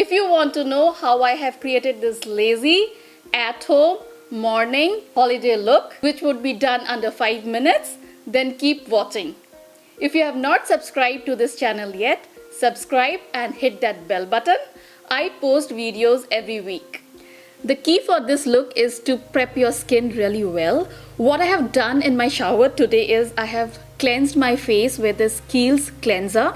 If you want to know how I have created this lazy, at-home, morning, holiday look, which would be done under 5 minutes, then keep watching. If you have not subscribed to this channel yet, subscribe and hit that bell button. I post videos every week. The key for this look is to prep your skin really well. What I have done in my shower today is I have cleansed my face with this Kiehl's cleanser.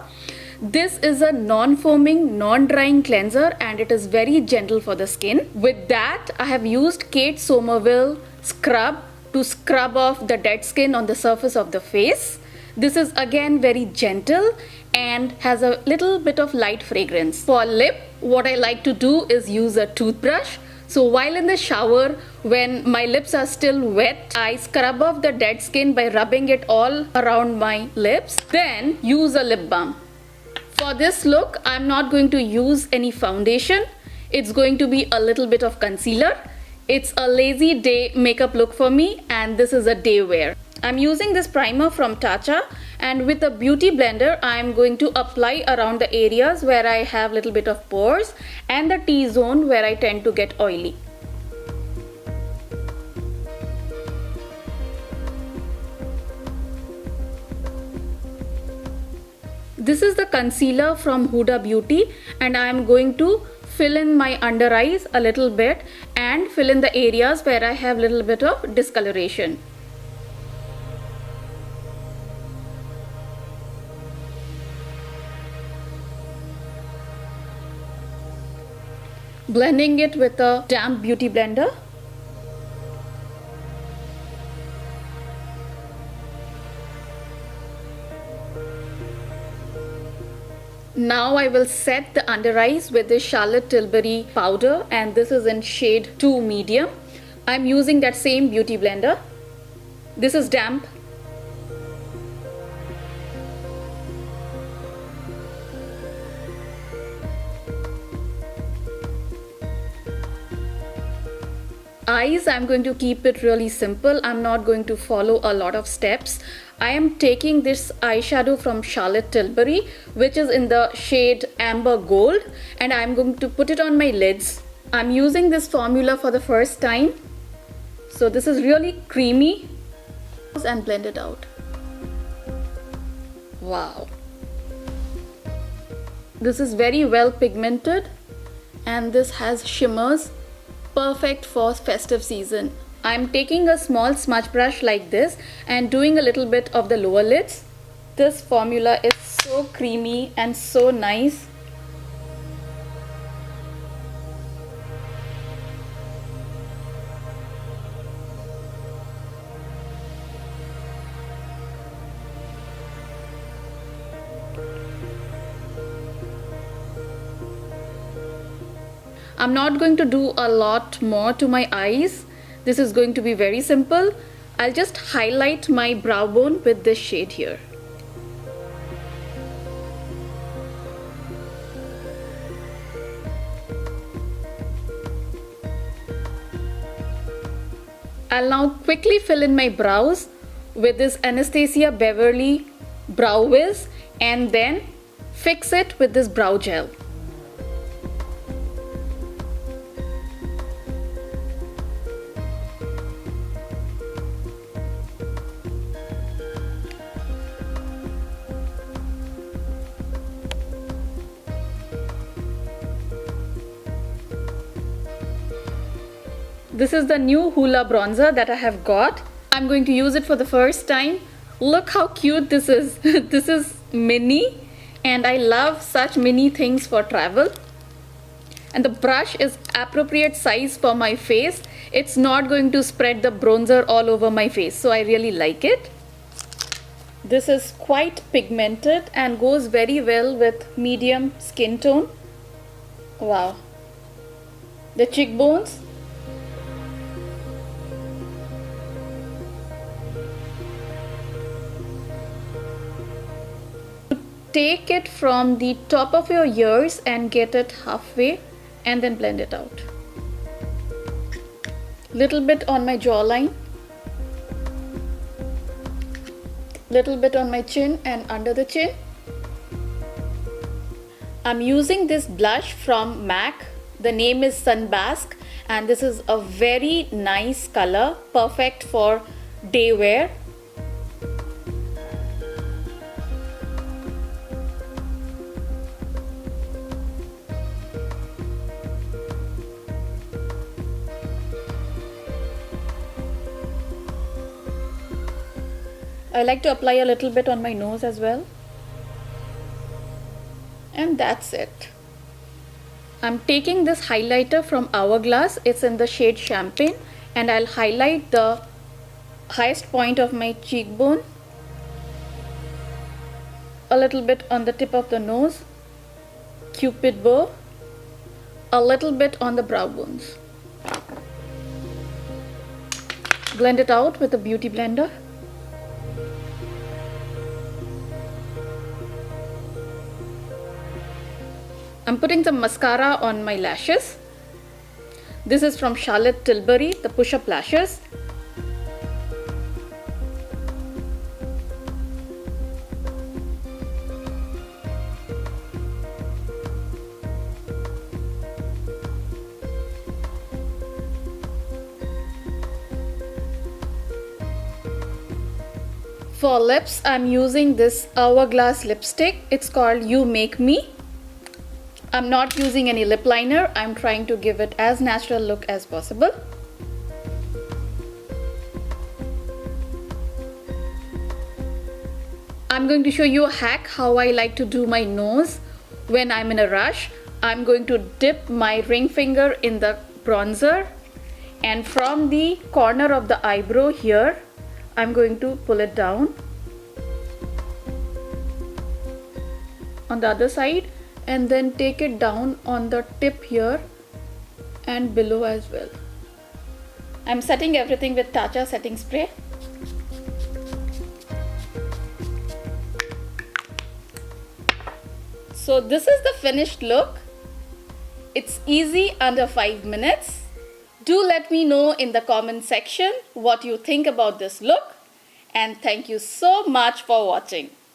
This is a non-foaming, non-drying cleanser and it is very gentle for the skin. With that, I have used Kate Somerville scrub to scrub off the dead skin on the surface of the face. This is again very gentle and has a little bit of light fragrance. For lip, what I like to do is use a toothbrush. So while in the shower, when my lips are still wet, I scrub off the dead skin by rubbing it all around my lips. Then use a lip balm. For this look, I'm not going to use any foundation. It's going to be a little bit of concealer. It's a lazy day makeup look for me and this is a day wear. I'm using this primer from Tatcha and with a beauty blender, I'm going to apply around the areas where I have little bit of pores and the T-zone where I tend to get oily. This is the concealer from Huda Beauty and I am going to fill in my under eyes a little bit and fill in the areas where I have little bit of discoloration. Blending it with a damp beauty blender. Now I will set the under eyes with this Charlotte Tilbury powder and this is in shade 2 medium. I'm using that same beauty blender. This is damp. Eyes, I'm going to keep it really simple. I'm not going to follow a lot of steps. I am taking this eyeshadow from Charlotte Tilbury, which is in the shade Amber Gold, and I'm going to put it on my lids. I'm using this formula for the first time. So this is really creamy and blend it out. Wow. This is very well pigmented and this has shimmers. Perfect for festive season. I'm taking a small smudge brush like this and doing a little bit of the lower lids. This formula is so creamy and so nice. I'm not going to do a lot more to my eyes. This is going to be very simple. I'll just highlight my brow bone with this shade here. I'll now quickly fill in my brows with this Anastasia Beverly Brow Wiz and then fix it with this brow gel. This is the new Hoola bronzer that I have got. I'm going to use it for the first time. Look how cute this is. This is mini and I love such mini things for travel. And the brush is appropriate size for my face. It's not going to spread the bronzer all over my face. So I really like it. This is quite pigmented and goes very well with medium skin tone. Wow. The cheekbones. Take it from the top of your ears and get it halfway and then blend it out. Little bit on my jawline. Little bit on my chin and under the chin. I'm using this blush from MAC. The name is Sunbask and this is a very nice color, perfect for day wear. I like to apply a little bit on my nose as well. And that's it. I'm taking this highlighter from Hourglass. It's in the shade Champagne and I'll highlight the highest point of my cheekbone, a little bit on the tip of the nose, cupid bow, a little bit on the brow bones. Blend it out with a beauty blender. I'm putting some mascara on my lashes. This is from Charlotte Tilbury, the push-up lashes. For lips, I'm using this Hourglass lipstick. It's called You Make Me. I'm not using any lip liner. I'm trying to give it as natural look as possible. I'm going to show you a hack how I like to do my nose when I'm in a rush. I'm going to dip my ring finger in the bronzer and from the corner of the eyebrow here, I'm going to pull it down on the other side and then take it down on the tip here and below as well. I'm setting everything with Tatcha setting spray. So this is the finished look. It's easy, under 5 minutes. Do let me know in the comment section what you think about this look, and thank you so much for watching.